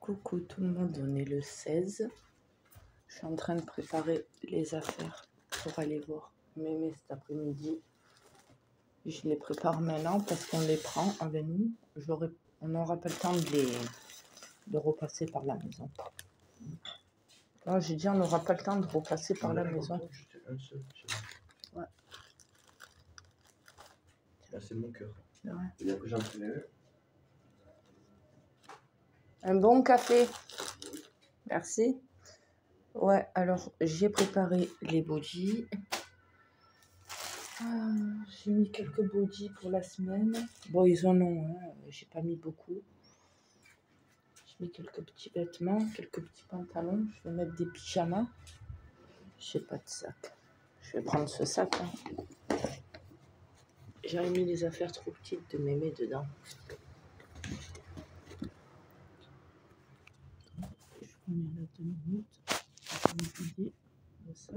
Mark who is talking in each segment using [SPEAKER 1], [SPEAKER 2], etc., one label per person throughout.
[SPEAKER 1] Coucou tout le monde, on est le 16. Je suis en train de préparer les affaires pour aller voir Mémé cet après-midi. Je les prépare maintenant parce qu'on les prend avec nous. On n'aura pas le temps de repasser par la maison. Non, j'ai dit on n'aura pas le temps de repasser par la maison. Ouais.
[SPEAKER 2] Là, c'est mon cœur.
[SPEAKER 1] Ouais.
[SPEAKER 2] Il y a que j'en prenais
[SPEAKER 1] Un bon café. Merci. Ouais, alors j'ai préparé les bodys. J'ai mis quelques bodys pour la semaine. Bon, ils en ont, hein. J'ai pas mis beaucoup. J'ai mis quelques petits vêtements, quelques petits pantalons. Je vais mettre des pyjamas. J'ai pas de sac. Je vais prendre ce sac. Hein. J'avais mis les affaires trop petites de Mémé dedans. Je remets là 2 minutes. Je vais vider le sac.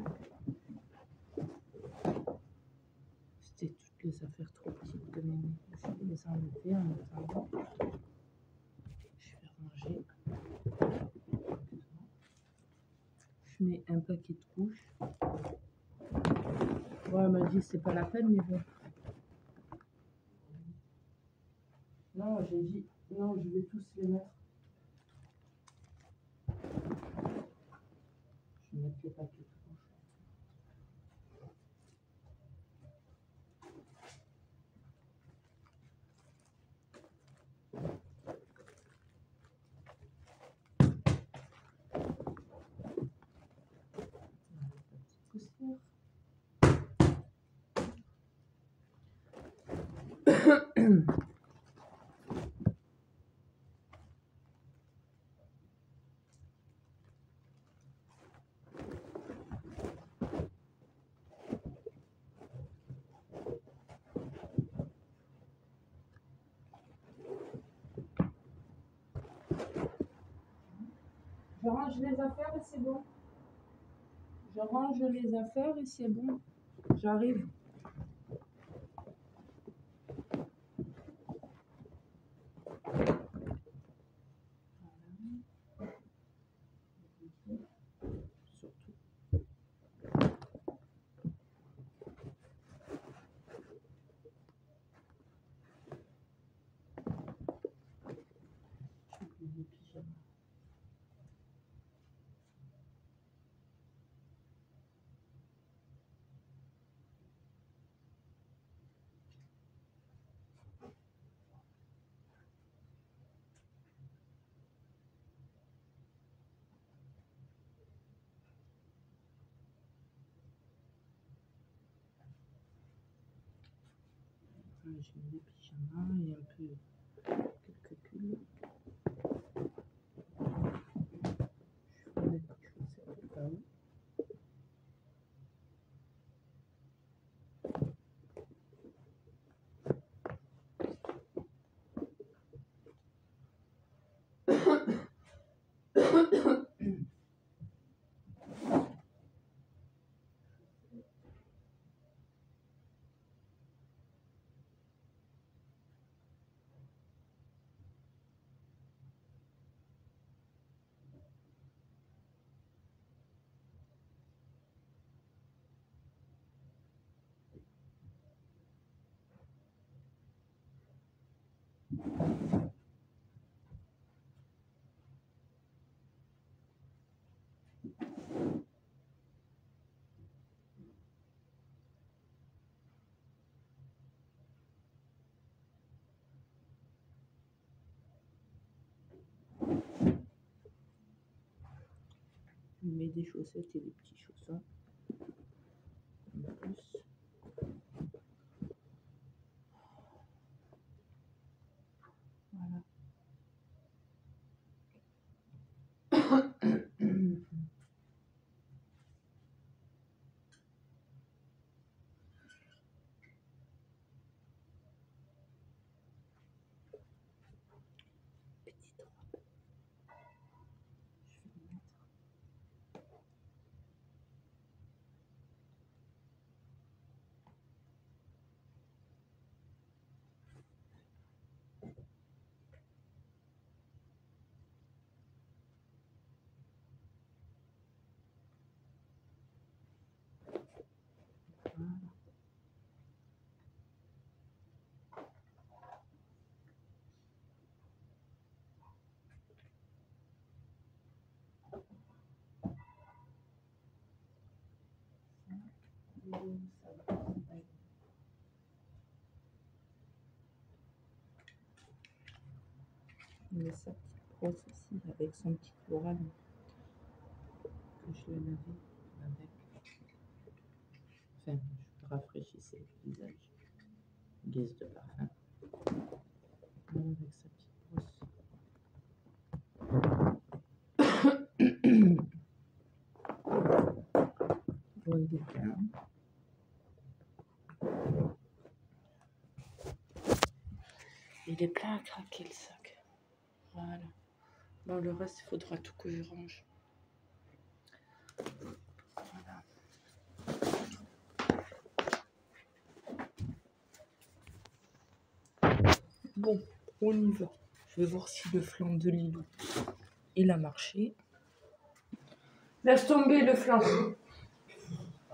[SPEAKER 1] C'était toutes les affaires trop petites de Mémé. Je vais les enlever en attendant. Je vais ranger. Je mets un paquet de couches. Bon, elle m'a dit c'est pas la peine, mais bon. Non, j'ai dit non, je vais tous les mettre. Je vais mettre les paquets de couches. Je range les affaires et c'est bon. Je range les affaires et c'est bon. J'arrive. Surtout. Les pyjamas. J'ai mis des pyjamas et un peu quelques pulls. Je vais mettre des chaussettes au cas où. Je mets des chaussettes et des petits chaussons. En plus. Voilà. Petite robe. Je vais le mettre. Mais sa petite brosse aussi, avec son petit floral que je l'ai lavé avec. Enfin, je rafraîchissais le visage, guise de parfum. Avec sa petite brosse. Bon, il est bien. Il est plein à craquer le sac. Voilà. Bon, le reste, il faudra tout que je range. Voilà. Bon, on y va. Je vais voir si le flan de Lilou, il a marché. Laisse tomber le flan.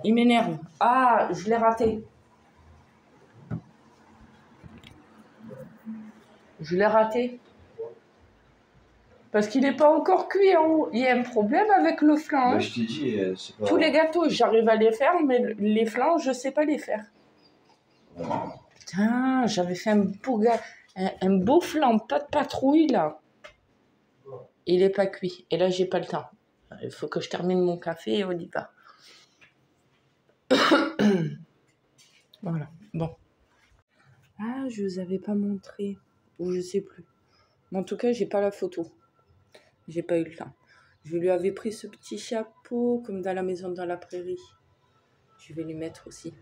[SPEAKER 1] Il m'énerve. Ah, je l'ai raté. Je l'ai raté. Parce qu'il n'est pas encore cuit en haut. Il y a un problème avec le flan.
[SPEAKER 2] Bah, je t'ai dit, c'est pas...
[SPEAKER 1] Tous les gâteaux, j'arrive à les faire, mais les flans, je ne sais pas les faire. Putain, j'avais fait un beau flan, pas de patrouille, là. Il n'est pas cuit. Et là, j'ai pas le temps. Il faut que je termine mon café et on y va. Voilà, bon. Ah, je vous avais pas montré. Ou je sais plus. Mais en tout cas, j'ai pas la photo. J'ai pas eu le temps. Je lui avais pris ce petit chapeau, comme dans la maison dans la prairie. Je vais lui mettre aussi.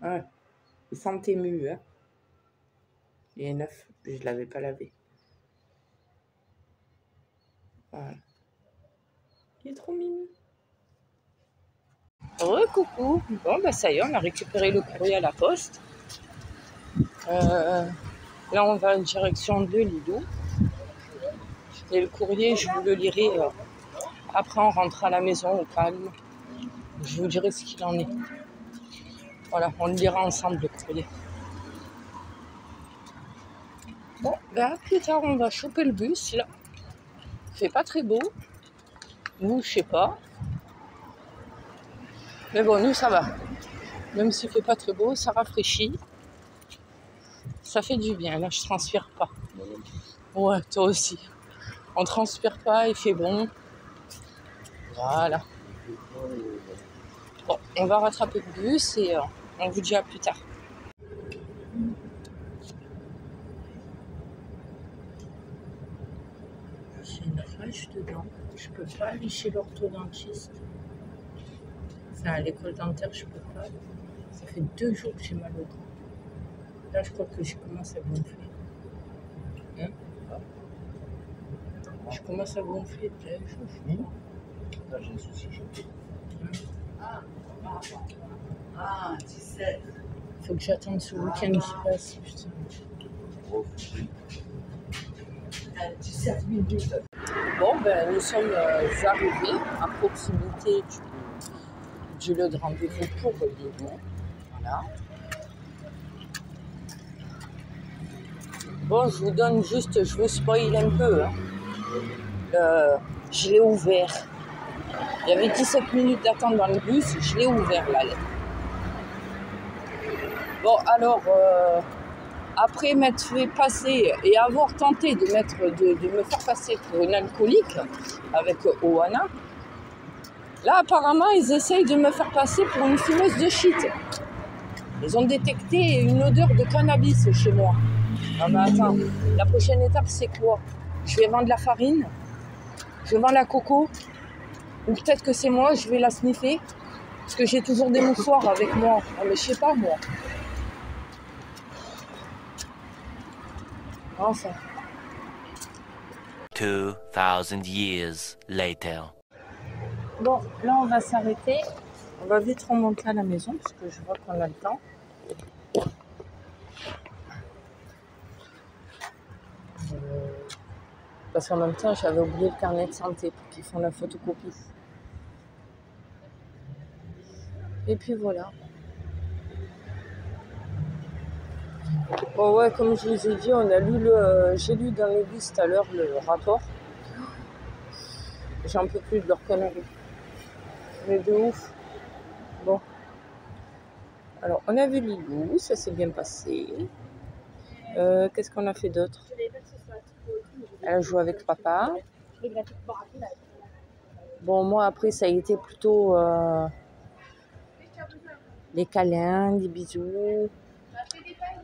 [SPEAKER 1] Ouais, il sent ému, hein. Il est neuf, je l'avais pas lavé. Voilà. Il est trop mignon. Coucou. Bon, bah ça y est, on a récupéré le courrier à la poste. Là, on va en direction de Lilou. Et le courrier, je vous le lirai après, on rentre à la maison au calme. Je vous dirai ce qu'il en est. Voilà, on le lira ensemble, le courrier. Bon, ben plus tard, on va choper le bus, là. Il fait pas très beau. Nous, je sais pas. Mais bon, nous, ça va. Même s'il fait pas très beau, ça rafraîchit. Ça fait du bien. Là, je transpire pas. Ouais, toi aussi. On transpire pas, il fait bon. Voilà. Bon, on va rattraper le bus et on vous dit à plus tard. J'ai une rage dedans. Je peux pas aller chez l'orthodontiste. Enfin, à l'école dentaire, je peux pas. Ça fait 2 jours que j'ai mal au dos. Là, je crois que je commence à gonfler. Hein? Je commence à gonfler déjà.
[SPEAKER 2] Là, j'ai un souci.
[SPEAKER 3] Ah, tu sais.
[SPEAKER 1] Faut que j'attende ce week-end qui passe. Putain.
[SPEAKER 3] Tu sais, minutes.
[SPEAKER 1] Bon, ben, nous sommes arrivés à proximité du lieu de rendez-vous pour Lilou. Voilà. Bon, je vous donne juste, je vous spoil un peu. Hein. Je l'ai ouvert. Il y avait 17 minutes d'attente dans le bus, je l'ai ouvert là. Bon, alors, après m'être fait passer et avoir tenté de me faire passer pour une alcoolique avec Oana, là, apparemment, ils essayent de me faire passer pour une fumeuse de shit. Ils ont détecté une odeur de cannabis chez moi. Ah bah attends, la prochaine étape, c'est quoi? Je vais vendre la farine, je vends la coco, ou peut-être que c'est moi, je vais la sniffer, parce que j'ai toujours des mouchoirs avec moi. Ah, mais je sais pas, moi. Enfin.
[SPEAKER 4] 2000 years later.
[SPEAKER 1] Bon, là, on va s'arrêter. On va vite remonter à la maison, parce que je vois qu'on a le temps. Parce qu'en même temps, j'avais oublié le carnet de santé pour qu'ils font la photocopie. Et puis voilà. Bon ouais, comme je vous ai dit, j'ai lu dans les bus tout à l'heure le rapport. J'en peux plus de leur connerie. Mais de ouf. Bon. Alors, on a vu Lilou, ça s'est bien passé. Qu'est-ce qu'on a fait d'autre? Elle a joué avec papa. Bon, moi, après, ça a été plutôt les câlins, les bisous.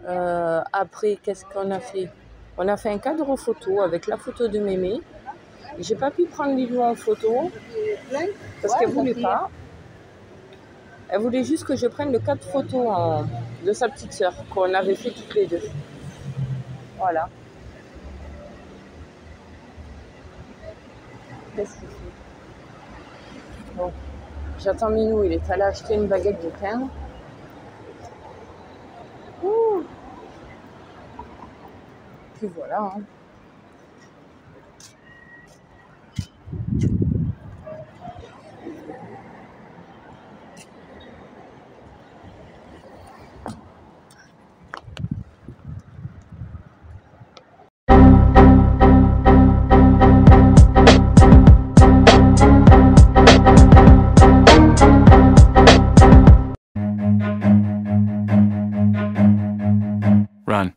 [SPEAKER 1] Après, qu'est-ce qu'on a fait? On a fait un cadre photo avec la photo de Mémé. J'ai pas pu prendre Lilou en photo parce qu'elle voulait pas. Elle voulait juste que je prenne le cadre photo de sa petite sœur qu'on avait fait toutes les deux. Voilà. Qu'est-ce qu'il fait? Bon, j'attends Minou, il est allé acheter une baguette de pain. Ouh. Puis voilà. Hein.
[SPEAKER 4] Run.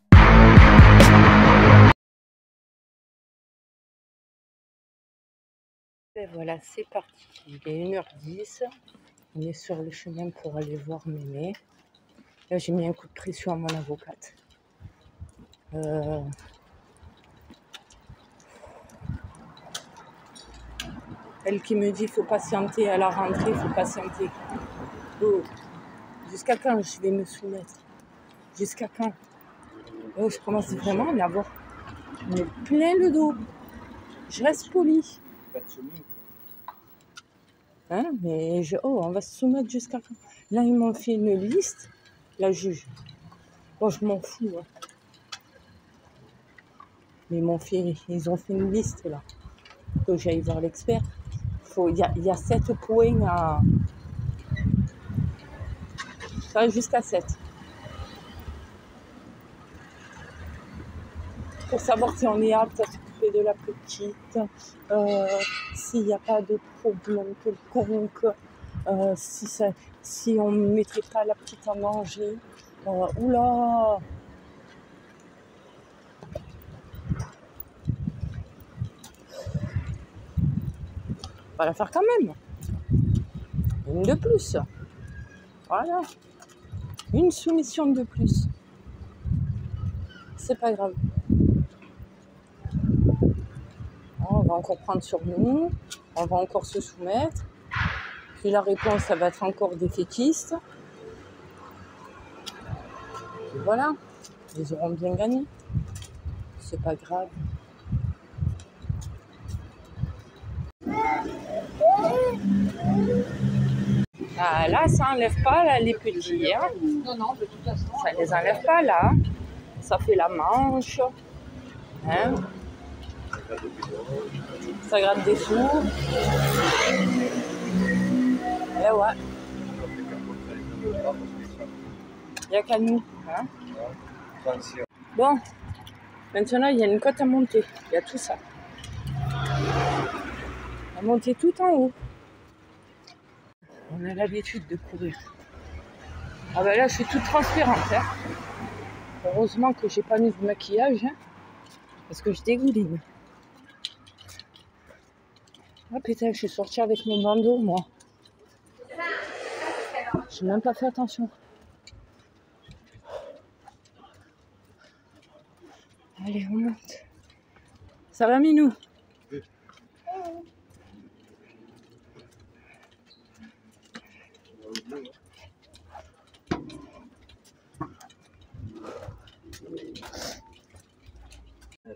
[SPEAKER 1] Et voilà, c'est parti. Il est 1h10. On est sur le chemin pour aller voir Mémé. Là, j'ai mis un coup de pression à mon avocate. Elle qui me dit il faut patienter à la rentrée, il faut patienter. Oh, jusqu'à quand je vais me soumettre? Jusqu'à quand? Oh, je commence vraiment à en avoir plein le dos. Je reste polie. Hein, mais on va se soumettre jusqu'à quand? Là, ils m'ont fait une liste, la juge. Bon, je m'en fous. Hein. Mais ils ont fait une liste là. Que j'aille voir l'expert. Il y a 7 points à. Ça va jusqu'à 7. Pour savoir si on est apte à s'occuper de la petite, s'il n'y a pas de problème quelconque, si on ne mettrait pas la petite à manger. Oula! On va la faire quand même. Une de plus. Voilà. Une soumission de plus. C'est pas grave. On va encore prendre sur nous. On va encore se soumettre. Puis la réponse, ça va être encore défaitiste. Et voilà. Ils auront bien gagné. C'est pas grave. Ah, là, ça enlève pas là, les petits. Hein.
[SPEAKER 3] Non, de toute façon.
[SPEAKER 1] Ça les enlève pas là. Ça fait la manche. Hein. Ça gratte des sous. Et ouais. Il n'y a qu'à nous. Hein. Bon. Maintenant, il y a une côte à monter. Il y a tout ça. À monter tout en haut. On a l'habitude de courir. Ah ben là, je suis toute transparente. Hein. Heureusement que j'ai pas mis de maquillage. Hein, parce que je dégouline. Ah putain, je suis sortie avec mon bandeau, moi. J'ai même pas fait attention. Allez, on monte. Ça va, Minou? Oui.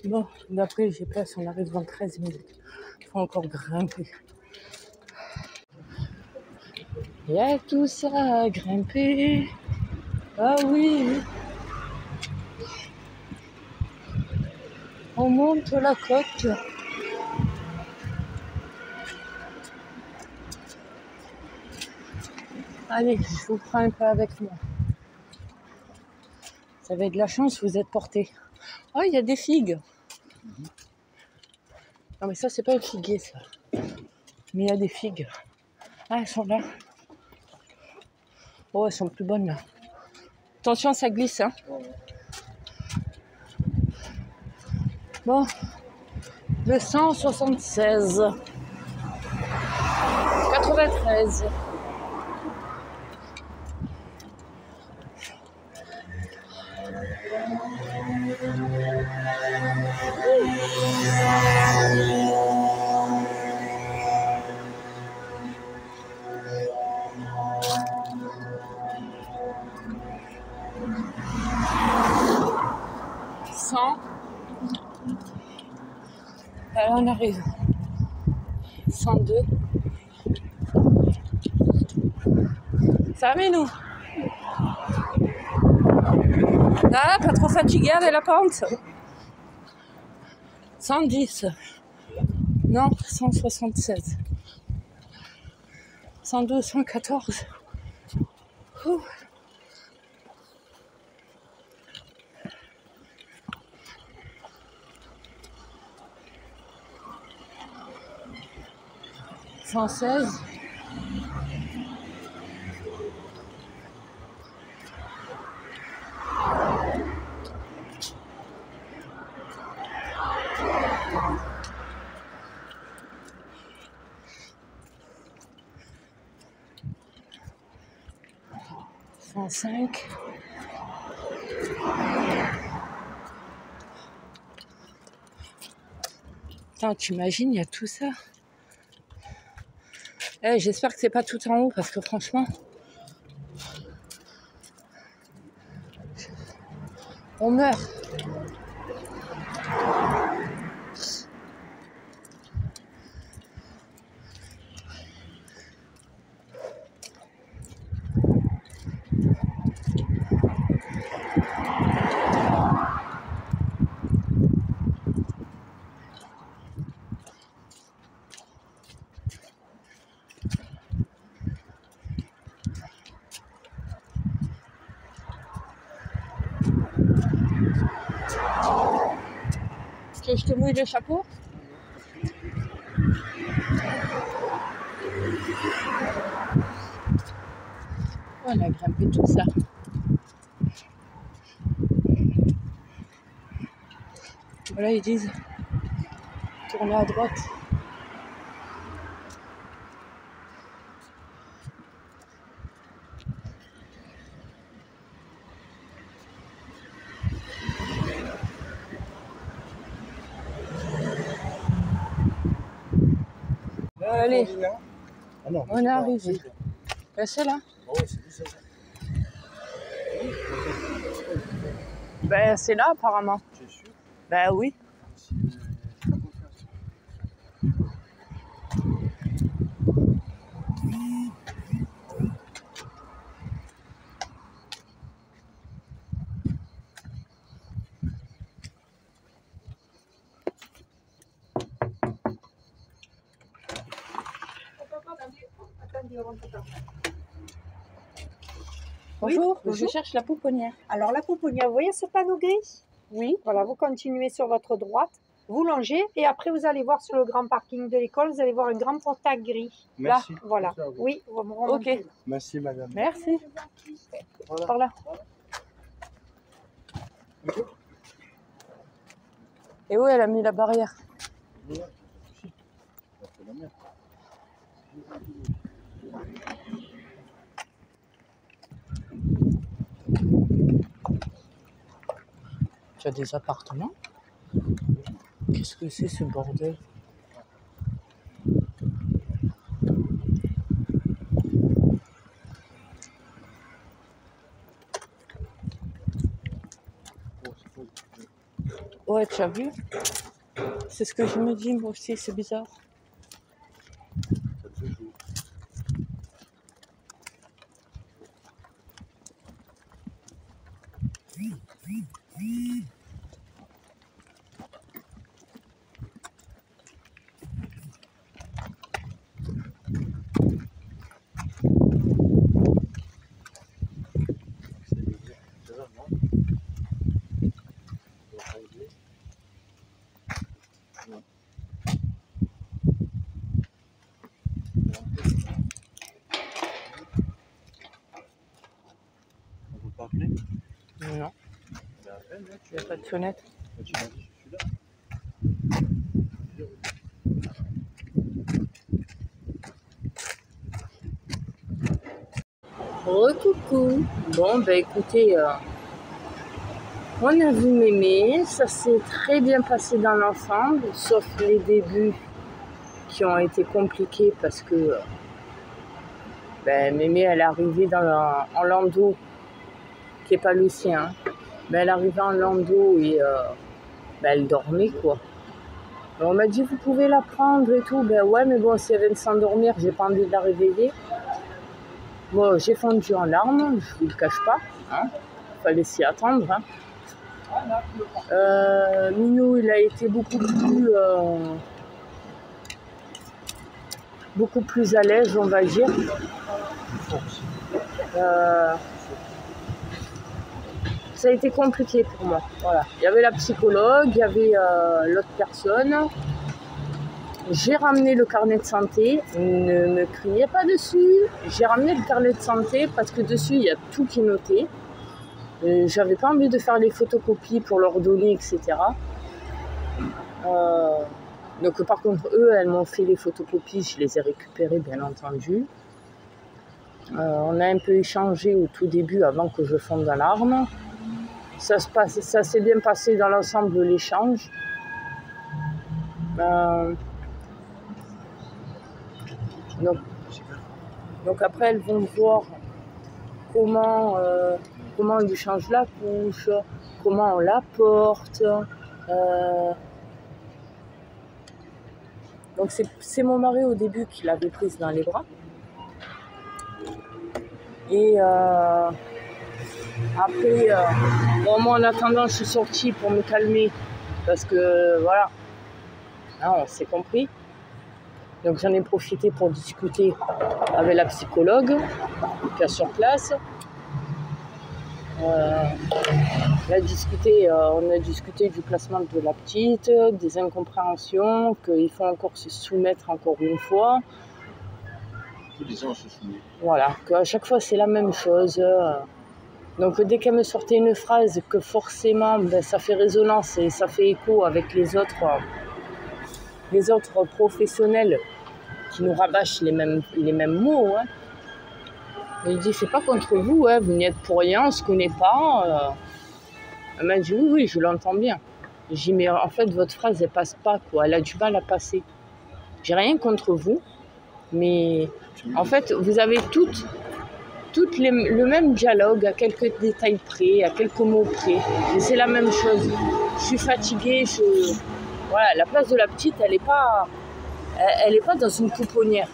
[SPEAKER 1] Bon, d'après j'ai place, on arrive dans 13 minutes. Il faut encore grimper. Il y a tout ça à grimper. Ah oui. On monte la côte. Allez, je vous prends un peu avec moi. Vous avez de la chance, vous êtes portés. Oh, il y a des figues. Non, mais ça, c'est pas un figuier, ça. Mais il y a des figues. Ah, elles sont là. Oh, elles sont plus bonnes, là. Attention, ça glisse, hein. Bon, le 176. 93. Là, on arrive. 102. Ça va, mais nous? Ah, pas trop fatigué avec la pente? 110. Non, 176. 112, 114. Ouh. « 116. » « 105. » Putain, t'imagines, il y a tout ça. Eh, j'espère que c'est pas tout en haut parce que franchement, on meurt. Est-ce que je te mouille le chapeau? On a grimpé tout ça. Voilà, ils disent tourner à droite. Allez,
[SPEAKER 2] Ah non,
[SPEAKER 1] on est arrivé. C'est là? Ben, c'est là apparemment.
[SPEAKER 2] Tu es sûr?
[SPEAKER 1] Ben oui. Bonjour,
[SPEAKER 5] Oui,
[SPEAKER 1] je cherche la pouponnière.
[SPEAKER 5] Alors la pouponnière, vous voyez ce panneau gris?
[SPEAKER 1] Oui.
[SPEAKER 5] Voilà, vous continuez sur votre droite, vous longez et après vous allez voir sur le grand parking de l'école, vous allez voir un grand portail gris.
[SPEAKER 2] Merci.
[SPEAKER 5] Là, voilà.
[SPEAKER 2] Merci à vous.
[SPEAKER 5] Oui, vous me remontez
[SPEAKER 1] Ok.
[SPEAKER 5] là.
[SPEAKER 2] Merci, madame.
[SPEAKER 1] Merci.
[SPEAKER 2] Voilà.
[SPEAKER 1] Par là. Et où elle a mis la barrière?
[SPEAKER 2] Voilà. Si. C'est la mienne.
[SPEAKER 1] Tu as des appartements? Qu'est-ce que c'est ce bordel? Ouais, tu as vu? C'est ce que je me dis, moi aussi, c'est bizarre.
[SPEAKER 2] Ça te joue. C'est ça, non? On va arriver. Ouais.
[SPEAKER 1] Il n'y a pas de fenêtre.
[SPEAKER 2] Tu m'as dit, je suis là.
[SPEAKER 1] Recoucou. Bon, bah écoutez, on a vu Mémé, ça s'est très bien passé dans l'ensemble, sauf les débuts qui ont été compliqués parce que Mémé, elle est arrivée en landau, qui n'est pas le sien. Hein. Elle est arrivée en landau et elle dormait, quoi. On m'a dit, vous pouvez la prendre et tout. Ben ouais, mais bon, si elle vient de s'endormir, j'ai pas envie de la réveiller. Bon, j'ai fondu en larmes, je vous le cache pas. Hein. Fallait s'y attendre. Hein. Minou, il a été beaucoup plus à l'aise, on va dire. Ça a été compliqué pour moi. Voilà. Il y avait la psychologue, il y avait l'autre personne. J'ai ramené le carnet de santé. Ne me criez pas dessus. J'ai ramené le carnet de santé parce que dessus, il y a tout qui est noté. J'avais pas envie de faire les photocopies pour leur donner, etc. Donc par contre, eux, elles m'ont fait les photocopies. Je les ai récupérées, bien entendu. On a un peu échangé au tout début avant que je fonde en larmes. Ça s'est bien passé dans l'ensemble l'échange. Donc après, elles vont voir comment on lui change la couche, comment on la porte. Donc c'est mon mari au début qui l'avait prise dans les bras. Et après, moi en attendant, je suis sortie pour me calmer parce que voilà, hein, on s'est compris. Donc j'en ai profité pour discuter avec la psychologue qui est sur place. On a discuté du placement de la petite, des incompréhensions, qu'il faut encore se soumettre encore une fois.
[SPEAKER 2] Tous les ans, on se soumet.
[SPEAKER 1] Voilà, qu'à chaque fois c'est la même chose. Donc dès qu'elle me sortait une phrase que forcément ça fait résonance et ça fait écho avec les autres professionnels qui nous rabâchent les mêmes mots. Hein. Il dit, c'est pas contre vous, hein, vous n'y êtes pour rien, on ne se connaît pas. Elle m'a dit, oui, je l'entends bien. J'ai dit, mais en fait, votre phrase, elle passe pas, quoi. Elle a du mal à passer. J'ai rien contre vous, mais en fait, vous avez toutes le même dialogue, à quelques détails près, à quelques mots près. Et c'est la même chose. Je suis fatiguée, voilà, la place de la petite, elle est pas dans une pouponnière.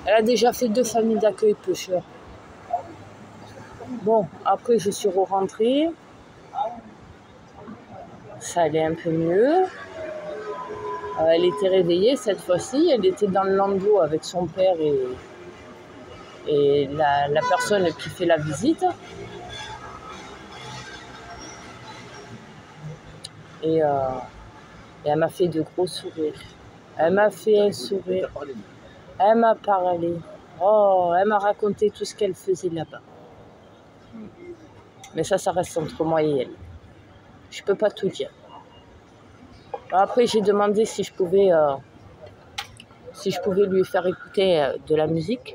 [SPEAKER 1] Elle a déjà fait 2 familles d'accueil pêcheurs. Bon, après je suis rentrée. Ça allait un peu mieux. Elle était réveillée cette fois-ci. Elle était dans le landau avec son père et la personne qui fait la visite. Et elle m'a fait de gros sourires. Elle m'a fait un sourire. Elle m'a parlé. Oh, elle m'a raconté tout ce qu'elle faisait là-bas. Mais ça reste entre moi et elle. Je peux pas tout dire. Après, j'ai demandé si je pouvais lui faire écouter de la musique.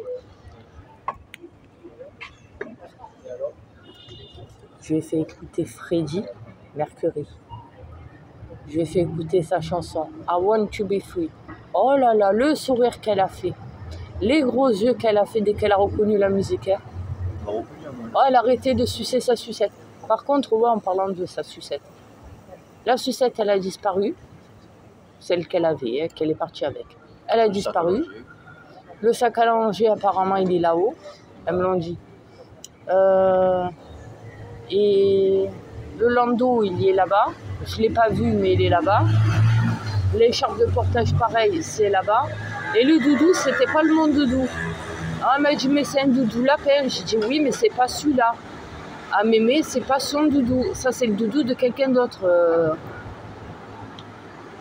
[SPEAKER 1] Je lui ai fait écouter Freddie Mercury. Je lui ai fait écouter sa chanson I Want to Be Free. Oh là là, le sourire qu'elle a fait. Les gros yeux qu'elle a fait dès qu'elle a reconnu la musique. Hein. Oh, elle a arrêté de sucer sa sucette. Par contre, ouais, en parlant de sa sucette. La sucette, elle a disparu. Celle qu'elle avait, hein, qu'elle est partie avec. Elle a disparu. Le sac à langer, apparemment, il est là-haut. Elles me l'ont dit. Et le landau, il est là-bas. Je ne l'ai pas vu, mais il est là-bas. L'écharpe de portage, pareil, c'est là-bas. Et le doudou, c'était pas le mon doudou. Ah, elle m'a dit, mais c'est un doudou lapin. J'ai dit, oui, mais c'est pas celui-là. Ah, mais c'est pas son doudou. Ça, c'est le doudou de quelqu'un d'autre.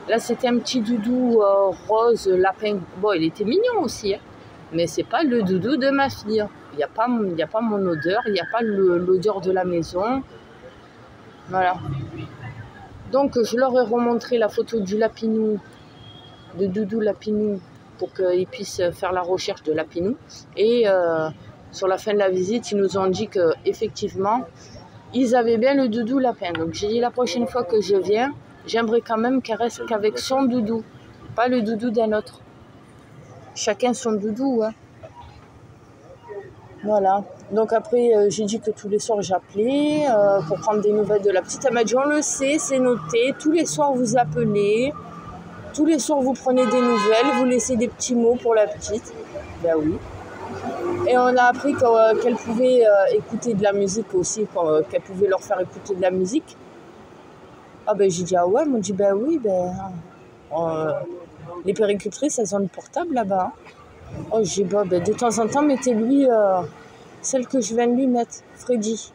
[SPEAKER 1] Là, c'était un petit doudou rose lapin. Bon, il était mignon aussi, hein. Mais c'est pas le doudou de ma fille. Il n'y a pas mon odeur, il n'y a pas l'odeur de la maison. Voilà. Donc je leur ai remontré la photo du lapinou, de Doudou Lapinou, pour qu'ils puissent faire la recherche de Lapinou. Et sur la fin de la visite, ils nous ont dit qu'effectivement, ils avaient bien le Doudou Lapin. Donc j'ai dit la prochaine fois que je viens, j'aimerais quand même qu'elle reste qu'avec son doudou, pas le doudou d'un autre. Chacun son doudou, hein. Voilà. Donc après, j'ai dit que tous les soirs j'appelais pour prendre des nouvelles de la petite. Elle m'a dit on le sait, c'est noté. Tous les soirs vous appelez, tous les soirs vous prenez des nouvelles, vous laissez des petits mots pour la petite. Ben oui. Et on a appris qu'elle pouvait écouter de la musique aussi, qu'elle pouvait leur faire écouter de la musique. Ah ben j'ai dit ah ouais, ils m'ont dit ben oui, les péricultrices elles ont le portable là-bas. Oh j'ai dit ben de temps en temps mettez-lui celle que je viens de lui mettre, Freddy.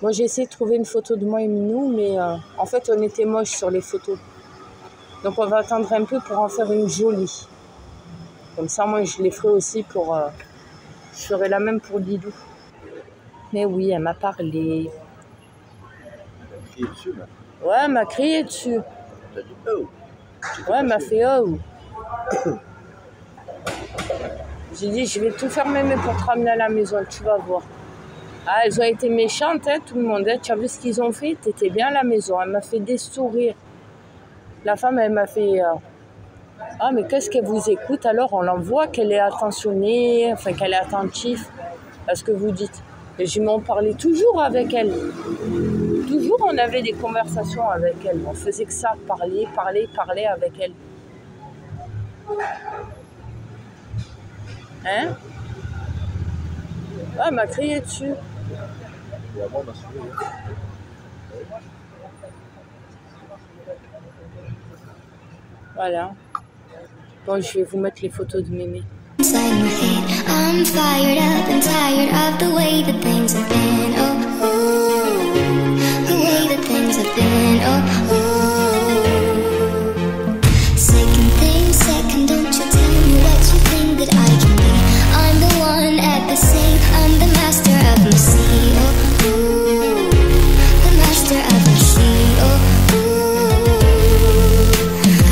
[SPEAKER 1] Moi j'ai essayé de trouver une photo de moi et Minou, mais en fait on était moches sur les photos. Donc on va attendre un peu pour en faire une jolie. Comme ça moi je les ferai aussi pour... je ferai la même pour Lidou. Mais oui, elle m'a parlé.
[SPEAKER 2] Crié dessus, là.
[SPEAKER 1] Ouais, elle m'a crié dessus.
[SPEAKER 2] T'as dit oh.
[SPEAKER 1] Ouais, elle m'a fait oh. J'ai dit, je vais tout faire même pour te ramener à la maison, tu vas voir. Ah, elles ont été méchantes, hein, tout le monde. Hein. Tu as vu ce qu'ils ont fait? T'étais bien à la maison. Elle m'a fait des sourires. La femme, elle m'a fait... ah, mais qu'est-ce qu'elle vous écoute? Alors, on l'en voit qu'elle est attentionnée, enfin, qu'elle est attentive à ce que vous dites. Et je m'en parlais toujours avec elle. Toujours, on avait des conversations avec elle. On faisait que ça, parler avec elle. Hein? Ah, elle m'a crié dessus.
[SPEAKER 2] Et avant, on m'a souri.
[SPEAKER 1] Voilà. Bon, je vais vous mettre les photos de mémé.
[SPEAKER 6] I'm fired up and tired of the way that things have been. Oh, ooh, the way that things have been. Oh, ooh. Second thing, second, don't you tell me what you think that I can be. I'm the one at the same. I'm the master of my sea. Oh, ooh, the master of my sea. Oh, ooh.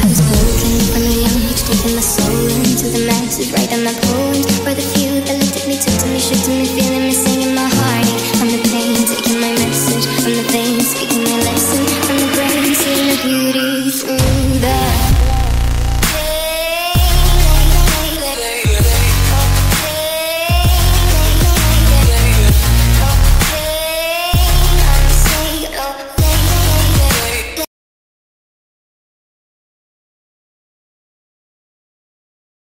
[SPEAKER 6] I was broken from a young age, taking my soul into the masses, writing my poems for the few that looked at me, took to me, shook to me, feeling me, singing my heart. From the pain, taking my message from the veins, speaking my lesson from the brain, seeing the beauty.